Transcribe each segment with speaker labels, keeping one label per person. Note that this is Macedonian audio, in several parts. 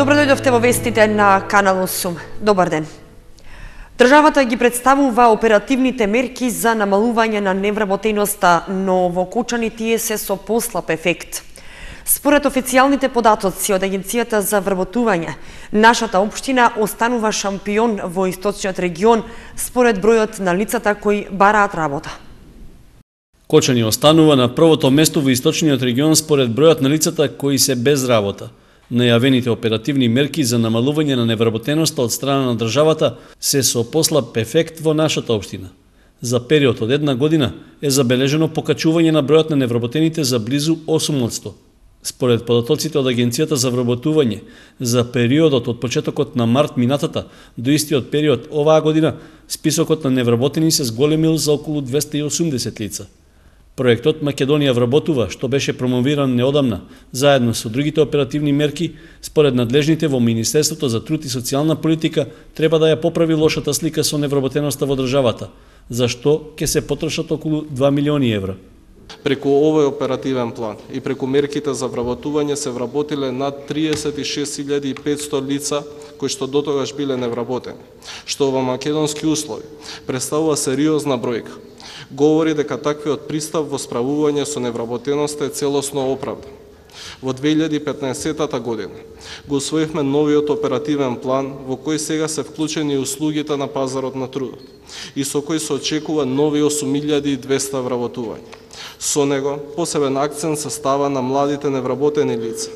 Speaker 1: Добро дојдовте во вестите на Канал 8. Добар ден. Државата ги представува оперативните мерки за намалување на невработеноста, но во Кочани тие се со послаб ефект. Според официјалните податоци од Агенцијата за вработување, нашата општина останува шампион во источниот регион според бројот на лицата кои бараат работа.
Speaker 2: Кочани останува на првото место во источниот регион според бројот на лицата кои се без работа. Најавените оперативни мерки за намалување на невработеноста од страна на државата се со послаб ефект во нашата општина. За период од една година е забележено покачување на бројот на невработените за близу 8%. Според податоците од Агенцијата за вработување, за периодот од почетокот на март минатата до истиот период оваа година, списокот на невработени се зголемил за околу 280 лица. Проектот Македонија вработува, што беше промовиран неодамна, заедно со другите оперативни мерки, според надлежните во Министерството за труд и социјална политика, треба да ја поправи лошата слика со невработеноста во државата, за што ќе се потрошат околу 2 милиони евра.
Speaker 3: Преку овој оперативен план и преку мерките за вработување се вработиле над 36.500 лица кои што дотогаш биле невработени, што во македонски услови представува сериозна бројка. Говори дека таквиот пристап во справување со невработеноста е целосно оправдан. Во 2015 година го усвоивме новиот оперативен план во кој сега се вклучени услугите на пазарот на трудот и со кој се очекува нови 8.200 вработувања. Со него посебен акцент се става на младите невработени лица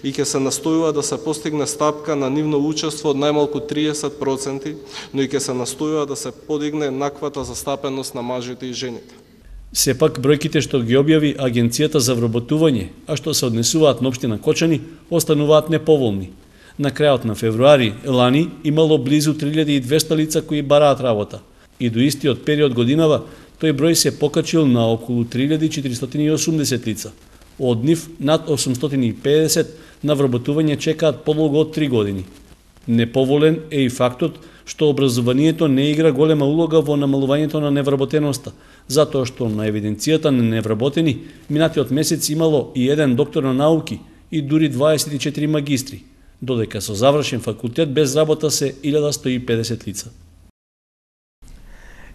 Speaker 3: и ќе се настојува да се постигне стапка на нивно учество од најмалку 30%, но и ќе се настојува да се подигне еднаквата застапеност на мажите и жените.
Speaker 2: Сепак бројките што ги објави Агенцијата за вработување, а што се однесуваат на општина Кочани, остануваат неповолни. На крајот на февруари лани имало близу 3200 лица кои бараат работа и до истиот период годинава тој број се покачил на околу 3480 лица. Од нив над 850 на вработување чекаат подолго од 3 години. Неповолен е и фактот што образованието не игра голема улога во намалувањето на невработеноста, затоа што на евиденцијата на невработени минатиот месец имало и еден доктор на науки и дури 24 магистри, додека со завршен факултет без работа се 1150 лица.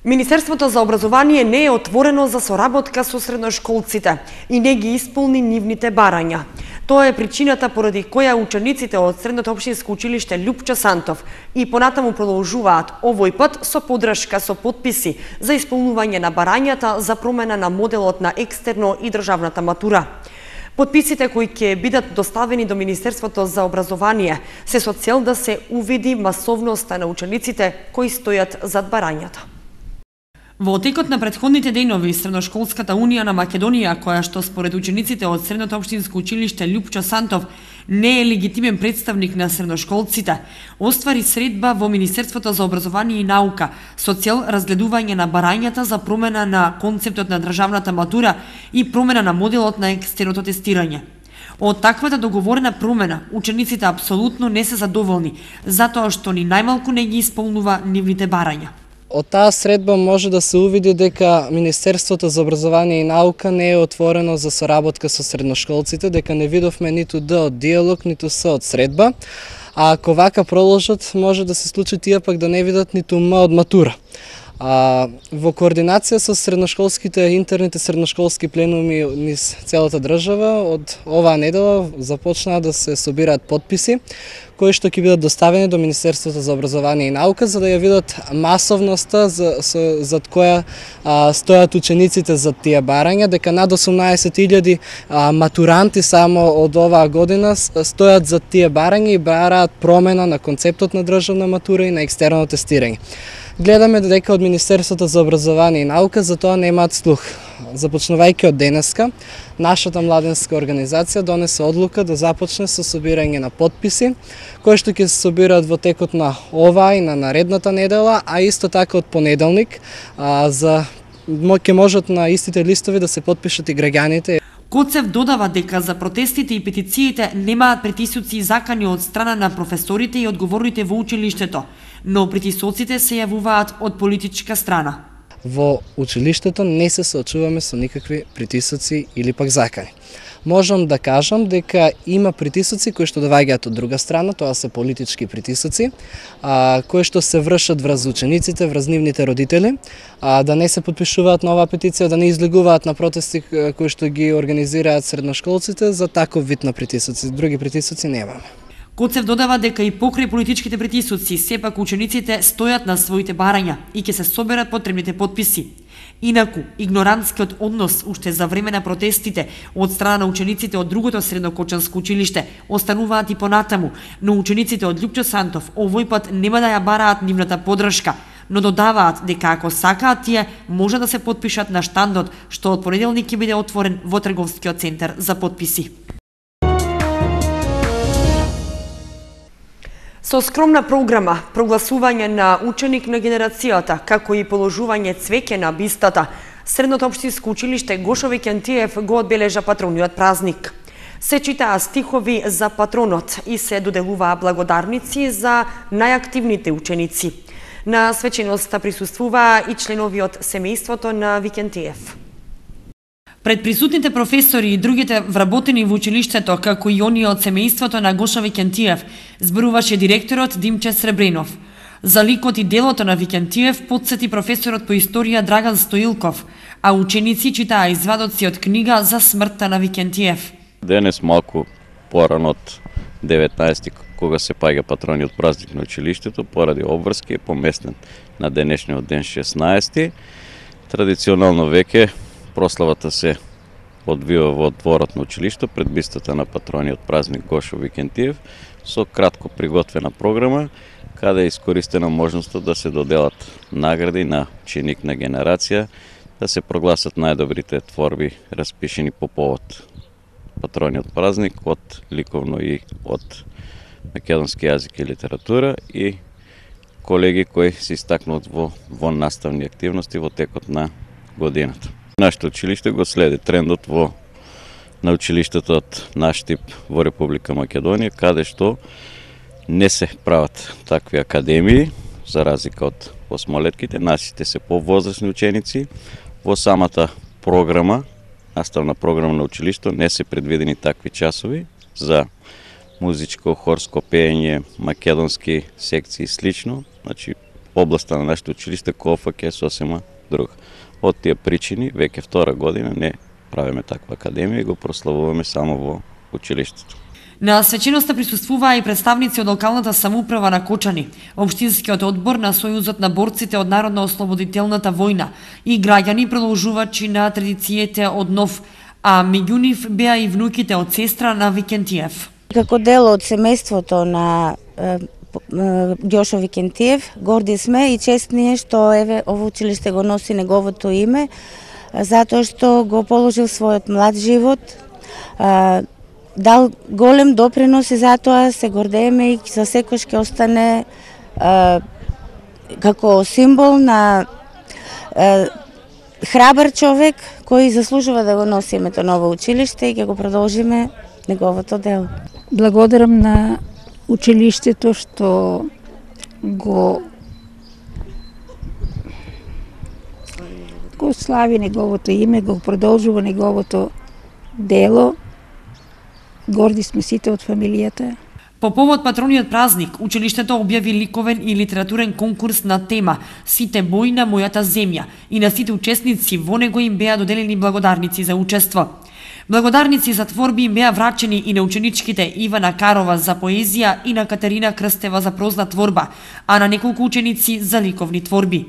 Speaker 1: Министерството за образование не е отворено за соработка со средношколците и не ги исполни нивните барања. Тоа е причината поради која учениците од Средното општинско училиште Љупчо Сантов и понатаму продолжуваат овој пат со поддршка со потписи за исполнување на барањата за промена на моделот на екстерно и државната матура. Потписите кои ќе бидат доставени до Министерството за образование се со цел да се увиди масовноста на учениците кои стојат зад барањата. Во текот на претходните денови, Средношколската унија на Македонија, која што според учениците од Средното општинско училиште Љупчо Сантов не е легитимен представник на средношколците, оствари средба во Министерството за образование и наука со цел разгледување на барањата за промена на концептот на државната матура и промена на моделот на екстерното тестирање. Од таквата договорена промена, учениците апсолутно не се задоволни, затоа што ни најмалку не ги исполнува нивните барања.
Speaker 4: Од таа средба може да се увиди дека Министерството за образование и наука не е отворено за соработка со средношколците, дека не видовме ниту Д од диалог, ниту С од средба, а ако вака продолжат, може да се случи тие пак да не видат ниту М од матура. Во координација со интерните средношколски пленуми низ целата држава, од оваа недела започнаа да се собираат потписи, кои што ќе бидат доставени до Министерството за образование и наука, за да ја видат масовноста зад која стојат учениците за тие барања, дека над 18.000 матуранти само од оваа година стојат за тие барања и бараат промена на концептот на државна матура и на екстерно тестирање. Гледаме дека од Министерството за образование и наука за тоа немаат слух. Започнувајќи од денеска, нашата младенска организација донесе одлука да започне со собирање на потписи, кои што ќе се собираат во текот на оваа и на наредната недела, а исто така од понеделник, ќе можат на истите листови да се потпишат и граѓаните.
Speaker 1: Коцев додава дека за протестите и петициите немаат притисоци и закани од страна на професорите и одговорните во училиштето, но притисоците се јавуваат од политичка страна.
Speaker 4: во училиштето не се соочуваме со никакви притисоци или пак закани. Можам да кажам дека има притисоци кои што доаѓаат од друга страна, тоа се политички притисоци, кои што се вршат врз учениците, врз нивните родители, да не се потпишуваат на оваа петиција, да не излегуваат на протести кои што ги организираат средношколците за таков вид на притисоци. Други притисоци немаме.
Speaker 1: Коцев додава дека и покрај политичките притисоци, сепак учениците стојат на своите барања и ќе се соберат потребните потписи. Инаку, игнорантскиот однос уште за време на протестите од страна на учениците од другото среднокочанско училиште остануваат и понатаму, но учениците од Лупчо Сантов овој пат нема да ја бараат нивната подршка, но додаваат дека ако сакаат тие, може да се потпишат на штандот што од понеделник ќе биде отворен во трговскиот центар за потписи. Со скромна програма, прогласување на ученик на генерацијата, како и положување цвеќе на бистата, Средното општинско училиште Гошо Викентиев го одбележа патрониот празник. Се читаа стихови за патронот и се доделуваа благодарници за најактивните ученици. На свеченоста присуствуваа и членови од семејството на Викентиев. Пред присутните професори и другите вработени во училиштето, како и оние од семејството на Гошо Викентиев, зборуваше директорот Димче Сребренов. За ликот и делото на Викентиев подсети професорот по историја Драган Стоилков, а ученици читаа извадоци од книга за смртта на Викентиев.
Speaker 5: Денес малку порано од 19 кога се паѓа патрониот празник на училиштето, поради обврски е поместен на денешниот ден 16. Традиционално веќе прославата се одвива во дворот на училишто пред бистата на патрониот празник Гошо Викентиев со кратко приготвена програма, каде е искористена можноста да се доделат награди на ученик на генерација, да се прогласат најдобрите творби распишени по повод патрониот празник од ликовно и од македонски јазик и литература и колеги кои се истакнат во наставни активности во текот на годината. Нашето училиште го следи трендот на училиштето од наш тип во Република Македонија, каде што не се прават такви академии, за разлика од осмолетките, нашите се повозрасни ученици. Во самата програма, наставна програма на училишто, не се предвидени такви часови за музичко, хорско пеење, македонски секции и слично. Значи, областа на нашето училиште кофак е сосема друга. Од тие причини, веќе втора година не правиме таква академија и го прославуваме само во училиштето.
Speaker 1: На свеченоста присуствуваа и представници од локалната самоуправа на Кочани, општинскиот одбор на Сојузот на борците од Народно-ослободителната војна и граѓани продолжувачи на традициите од нов, а меѓу нив беа и внуките од сестра на Викентиев.
Speaker 6: Како дел од семејството на Гошо Викентиев, горди сме и честни што еве ово училиште го носи неговото име, затоа што го положил својот млад живот, дал голем допринос и затоа се гордееме и за секој ќе остане како символ на храбар човек кој заслужува да го носи името на ово училиште и ќе го продолжиме неговото дело.
Speaker 7: Благодарам на училиштето што го слави неговото име, го продолжува неговото дело. Горди сме сите од фамилијата.
Speaker 1: По повод патрониот празник, училиштето објави ликовен и литературен конкурс на тема "Сите бои на мојата земја" и на сите учесници во него им беа доделени благодарници за учество. Благодарници за творби им беа врачени и на ученичките Ивана Карова за поезија и на Катерина Крстева за прозна творба, а на неколку ученици за ликовни творби.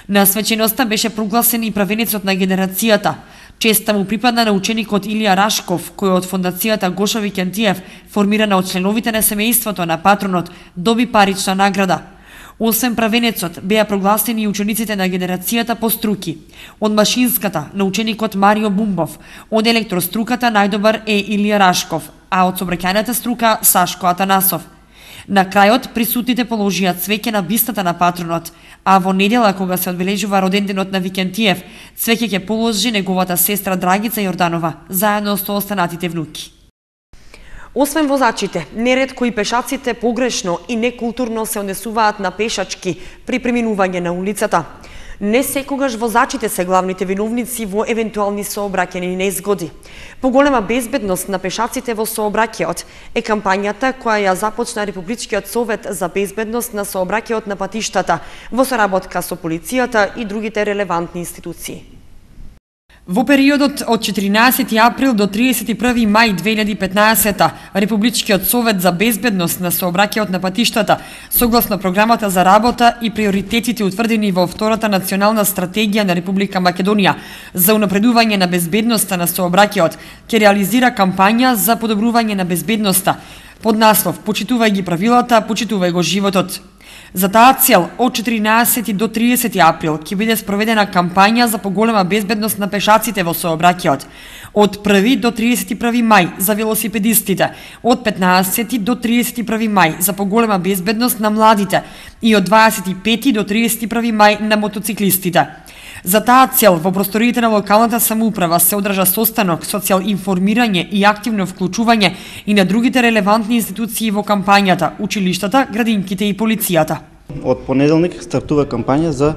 Speaker 1: На свеченоста беше прогласен и правенецот на генерацијата. Честа му припадна на ученикот Илија Рашков, кој од фондацијата Гошо Викентиев, формирана од членовите на семејството на патронот, доби парична награда. Освен правенецот, беа прогласени и учениците на генерацијата по струки. Од машинската на ученикот Марио Бумбов, од електроструката најдобар е Илија Рашков, а од сообраќајната струка Сашко Атанасов. На крајот, присутните положија цвеќе на бистата на патронот, а во недела, кога се одбележува роденденот на Викентиев, цвеќе ќе положи неговата сестра Драгица Јорданова, заедно со останатите внуки. Освен возачите, неретко и пешаците погрешно и некултурно се однесуваат на пешачки при преминување на улицата. Не секогаш возачите се главните виновници во евентуални сообраќајни незгоди. Поголема безбедност на пешаците во сообраќајот е кампањата која ја започна Републичкиот совет за безбедност на сообраќајот на патиштата во соработка со полицијата и другите релевантни институции. Во периодот од 14 април до 31 мај 2015 Републичкиот совет за безбедност на сообраќајот на патиштата, согласно програмата за работа и приоритетите утврдени во втората национална стратегија на Република Македонија за унапредување на безбедноста на сообраќајот, ќе реализира кампања за подобрување на безбедноста под наслов "Почитувај ги правилата, почитувај го животот". За таа цел, од 14 до 30 април ќе биде спроведена кампања за поголема безбедност на пешаците во сообраќајот. Од 1 до 31 мај за велосипедистите, од 15 до 31 мај за поголема безбедност на младите и од 25 до 31 мај на мотоциклистите. За таа цел, во просториите на локалната самоуправа се одржа состанок со цел информирање и активно вклучување и на другите релевантни институции во кампањата, училиштата, градинките и полицијата.
Speaker 8: Од понеделник стартува кампања за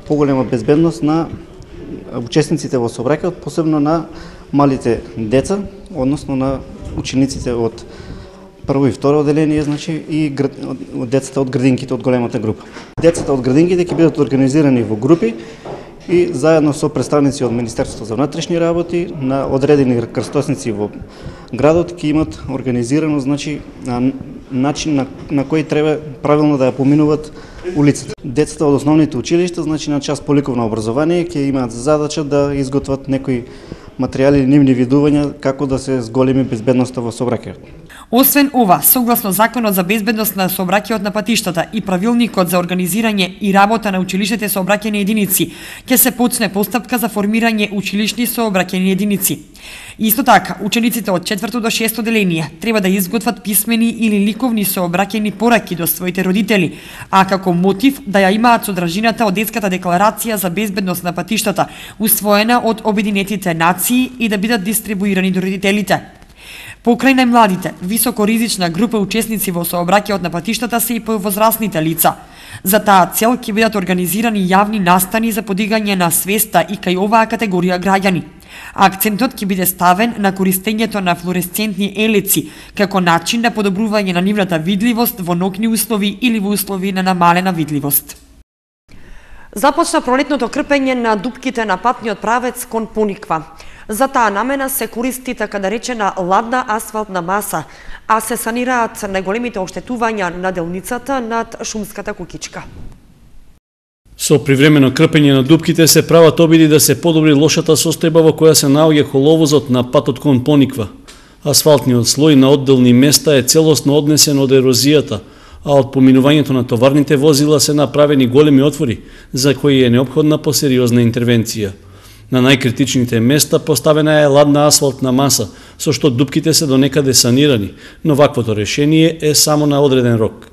Speaker 8: поголема безбедност на учесниците во сообраќајот, посебно на малите деца, односно на учениците од прво и второ одделение, значи и децата од градинките од големата група. Децата од градинките ќе бидат организирани во групи и заедно со представници од Министерството за внатрешни работи на одредени крстосници во градот ќе имат организирано, значи, начин на кој треба правилно да ја поминуваат улицата. Децата од основните училишта, значи на час по ликовно образование, ќе имаат задача да изготват некои материјали или нивни видувања како да се зголеми безбедноста во сообраќајот.
Speaker 1: Освен ова, согласно Законот за безбедност на сообраќајот на патиштата и Правилникот за организирање и работа на училиштите сообраќајни единици, ќе се почне постапка за формирање училишни сообраќајни единици. Исто така, учениците од 4 до 6 одделение треба да изготват писмени или ликовни сообраќајни пораки до своите родители, а како мотив да ја имаат содржината од детската декларација за безбедност на патиштата, усвоена од Обединетите нации и да бидат дистрибуирани до родителите. Покрај најмладите, високоризична група учесници во сообраќајот на патиштата се и повозрасните лица. За таа цел ќе бидат организирани јавни настани за подигање на свеста и кај оваа категорија граѓани. Акцентот ќе биде ставен на користењето на флуоресцентни елеци како начин на подобрување на нивната видливост во ноќни услови или во услови на намалена видливост. Започна пролетното крпење на дупките на патниот правец кон Пониква. За таа намена се користи така наречена ладна асфалтна маса, а се санираат најголемите оштетувања на делницата над Шумската кукичка.
Speaker 2: Со привремено крпење на дупките се прават обиди да се подобри лошата состојба во која се наоѓа коловозот на патот кон Пониква. Асфалтниот слој на одделни места е целосно однесен од ерозијата, а од поминувањето на товарните возила се направени големи отвори, за кои е неопходна посериозна интервенција. На најкритичните места поставена е ладна асфалтна маса, со што дупките се донекаде санирани, но ваквото решение е само на одреден рок.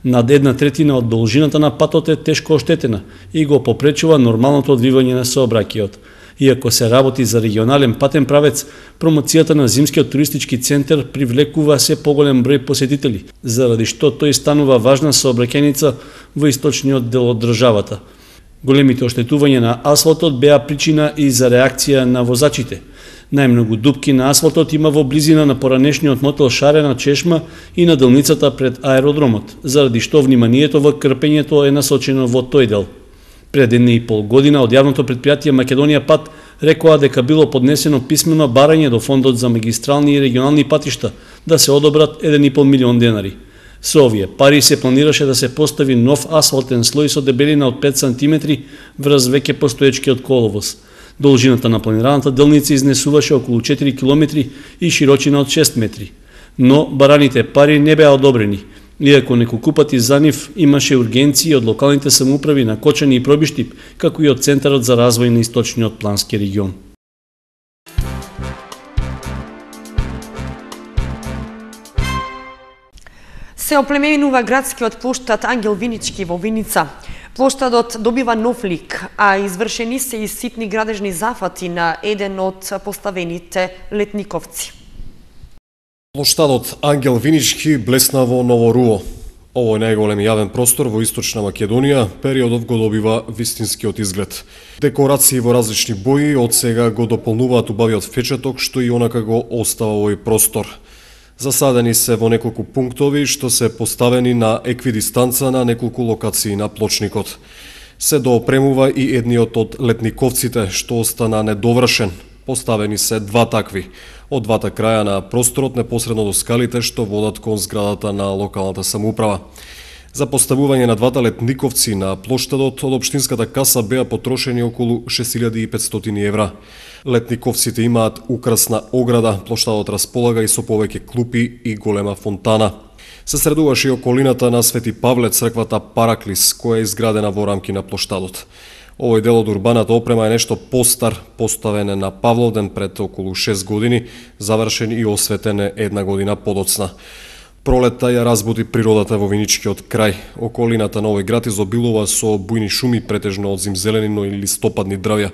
Speaker 2: Над 1/3 од должината на патот е тешко оштетена и го попречува нормалното одвивање на сообраќајот. Иако се работи за регионален патен правец, промоцијата на Зимскиот туристички центар привлекува се поголем број посетители, заради што тој станува важна сообраќајница во источниот дел од државата. Големите оштетувања на асфалтот беа причина и за реакција на возачите. Најмногу дупки на асфалтот има во близина на поранешниот мотел Шарена чешма и на делницата пред аеродромот, заради што вниманието во крпењето е насочено во тој дел. Пред 1,5 година од јавното предпријатие Македонија пат рекоа дека било поднесено писмено барање до Фондот за магистрални и регионални патишта да се одобрат 1,5 милион денари. Со овие пари се планираше да се постави нов асфалтен слој со дебелина од 5 см врз веќе постоечкиот коловоз. Должината на планираната делница изнесуваше околу 4 км и широчина од 6 метри. Но бараните пари не беа одобрени, иако неколку пати за нив имаше ургенции од локалните самоуправи на Кочани и Пробиштип, како и од Центарот за развој на Источниот плански регион.
Speaker 1: Се оплеменува градскиот плоштад Ангел Винички во Виница. Плоштадот добива нов лик, а извршени се и ситни градежни зафати на еден од поставените летниковци.
Speaker 9: Плоштадот Ангел Винички блесна во ново руо. Овој најголем јавен простор во Источна Македонија периодов го добива вистинскиот изглед. Декорации во различни бои од сега го дополнуваат убавиот впечаток што и онака го остава овој простор. Засадени се во неколку пунктови што се поставени на еквидистанца на неколку локации на плочникот. Се доопремува и едниот од летниковците што остана недовршен. Поставени се два такви, од двата краја на просторот непосредно до скалите што водат кон зградата на локалната самоуправа. За поставување на двата летниковци на плоштадот од општинската каса беа потрошени околу 6500 евра. Летниковците имаат украсна ограда, плоштадот располага и со повеќе клупи и голема фонтана. Се средуваше и околината на Свети Павле, црквата Параклис, која е изградена во рамки на плоштадот. Овој дел од урбаната опрема е нешто постар, поставен е на Павловден пред околу 6 години, завршен и осветен е една година подоцна. Пролетта ја разбуди природата во виничкиот крај. Околината на овој град изобилува со бујни шуми, претежно од зимзелени, но и листопадни дрвја.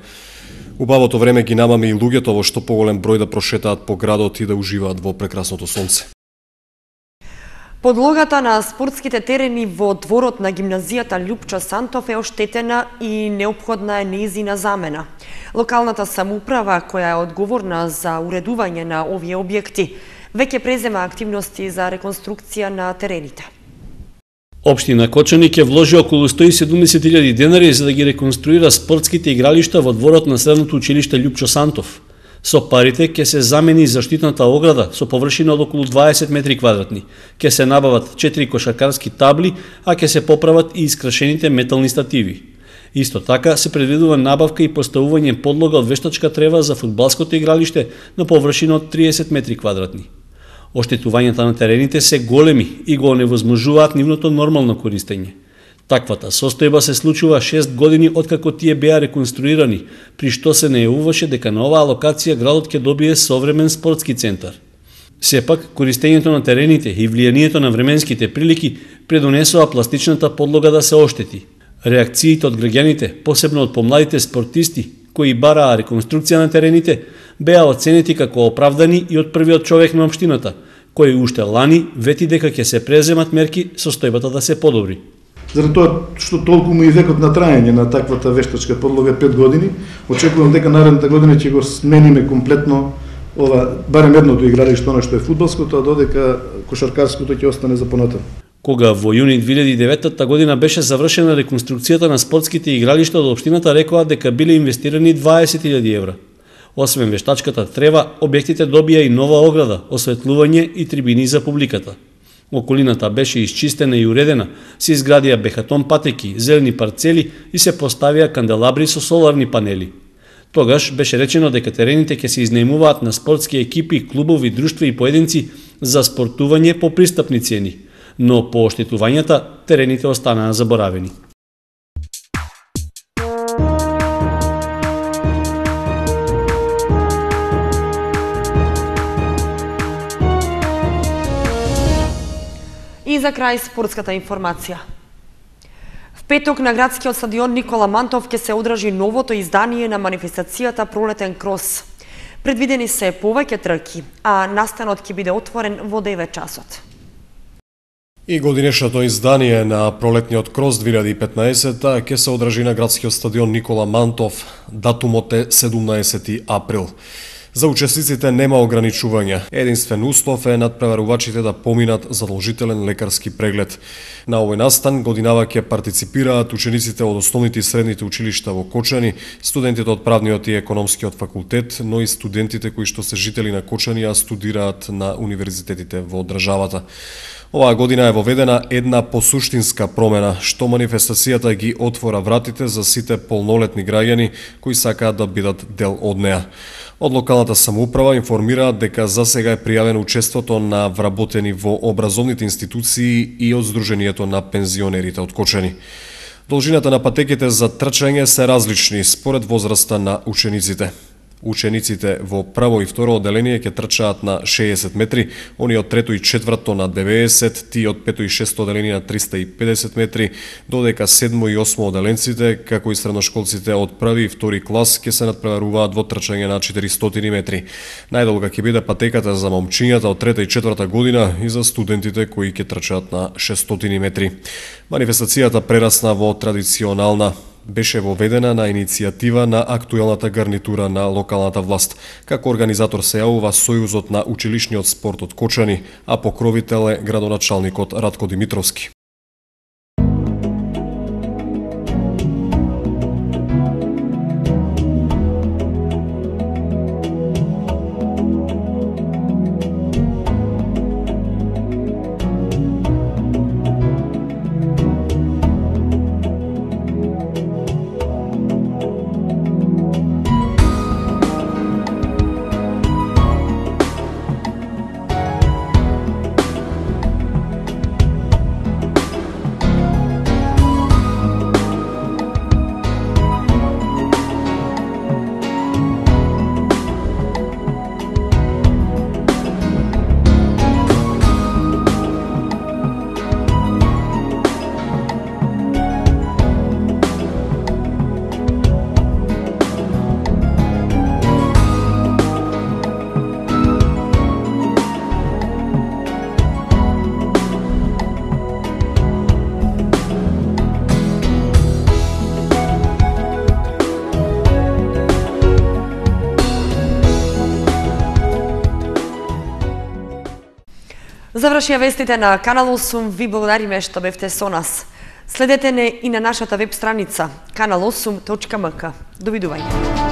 Speaker 9: Убавото време ги намаме и луѓето во што поголем број да прошетаат по градот и да уживаат во прекрасното сонце.
Speaker 1: Подлогата на спортските терени во дворот на гимназијата Лјупчо Сантов е оштетена и неопходна е нејзина замена. Локалната самоуправа, која е одговорна за уредување на овие објекти, веќе презема активности за реконструкција на терените.
Speaker 2: Општина Кочани ќе вложи околу 170.000 денари за да ги реконструира спортските игралишта во дворот на средното училиште Лјупчо Сантов. Со парите ќе се замени заштитната ограда со површина од околу 20 метри квадратни, ќе се набават 4 кошаркарски табли, а ќе се поправат и искрашените метални стативи. Исто така се предвидува набавка и поставување подлога од вештачка трева за фудбалското игралиште на површина од 30 метри квадратни. Оштетувањата на терените се големи и го оневозможуваат нивното нормално користење. Таквата состојба се случува 6 години откако тие беа реконструирани, при што се најавуваше дека на оваа локација градот ќе добие современ спортски центар. Сепак, користењето на терените и влијанието на временските прилики предонесоа пластичната подлога да се оштети. Реакциите од граѓаните, посебно од помладите спортисти, кои бараа реконструкција на терените, беа оценети како оправдани и од првиот човек на општината, кој уште лани вети дека ќе се преземат мерки состојбата да се подобри.
Speaker 10: Заради тоа што толку му и векот на траење на таквата вештачка подлога 5 години, очекувам дека наредната година ќе го смениме комплетно барем едното игралиште, она што е фудбалското, а додека кошаркарското ќе остане за понатаму.
Speaker 2: Кога во јуни 2009 година беше завршена реконструкцијата на спортските игралишта, од општината рекоа дека биле инвестирани 20.000 евра. Освен вештачката трева, објектите добија и нова ограда, осветлување и трибини за публиката. Околината беше исчистена и уредена, се изградија бехатон патеки, зелени парцели и се поставија канделабри со соларни панели. Тогаш беше речено дека терените ќе се изнајмуваат на спортски екипи, клубови, друштва и поединци за спортување по пристапни цени, но по оштетувањата терените останаа заборавени.
Speaker 1: И за крај спортската информација. В петок на градскиот стадион Никола Мантов ќе се одржи новото издание на манифестацијата Пролетен крос. Предвидени се повеќе трки, а настанот ќе биде отворен во 9 часот.
Speaker 9: И годинешното издание на Пролетниот крос 2015 ќе се одржи на градскиот стадион Никола Мантов. Датумот е 17 април. За учесниците нема ограничувања. Единствен услов е надпреварувачите да поминат задолжителен лекарски преглед. На овој настан годинава ќе партиципираат учениците од основните и средните училишта во Кочани, студентите од правниот и економскиот факултет, но и студентите кои што се жители на Кочани а студираат на универзитетите во државата. Оваа година е воведена една посуштинска промена, што манифестацијата ги отвора вратите за сите полнолетни граѓани кои сакаат да бидат дел од неа. Од локалната самоуправа информираат дека за сега е пријавено учеството на вработени во образовните институции и од Сдруженијето на пензионерите од Кочани. Должината на патеките за трчање се различни според возраста на учениците. Учениците во прво и второ одделение ќе трчаат на 60 метри, они од трето и четврто на 90, тие од пето и шесто одделение на 350 метри, додека седмо и осмо одделенците, како и средношколците од први и втори клас ќе се надпреваруваат во трчање на 400 метри. Најдолга ќе биде патеката за момчињата од трета и четврта година и за студентите кои ќе трчаат на 600 метри. Манифестацијата прерасна во традиционална. Беше воведена на иницијатива на актуелната гарнитура на локалната власт. Како организатор се јавува Сојузот на училишниот спорт од Кочани, а покровител е градоначалникот Радко Димитровски.
Speaker 1: Завршија вестите на Канал 8, ви благодариме што бевте со нас. Следете не и на нашата веб страница kanal8.mk. Довидување.